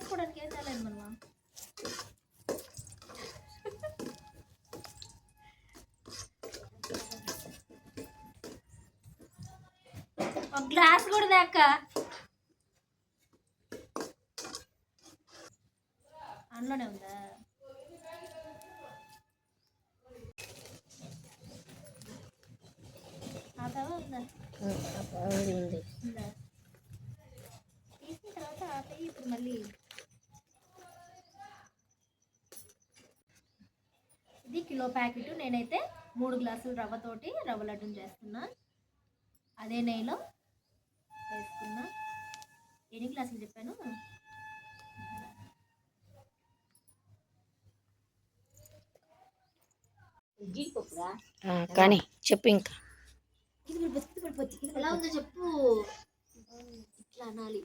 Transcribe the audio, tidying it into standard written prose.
వేసుకోవడానికి ఏం తేలేదు మనం. ఒక గ్లాస్ కూడా దాకా అందులోనే ఉందా? ఉందా? తీసిన తర్వాత ఆపేయి. ఇప్పుడు మళ్ళీ ఇది కిలో ప్యాకెట్. నేనైతే 3 గ్లాసులు రవ్వతోటి రవ్వ లడ్డూని చేస్తున్నా. అదే నెయ్యిలో వేసుకున్నా. ఎన్ని గ్లాసులు చెప్పాను? కానీ చెప్పు. ఇంకా ఎలా ఉందో చెప్పు. ఇట్లా అనాలి.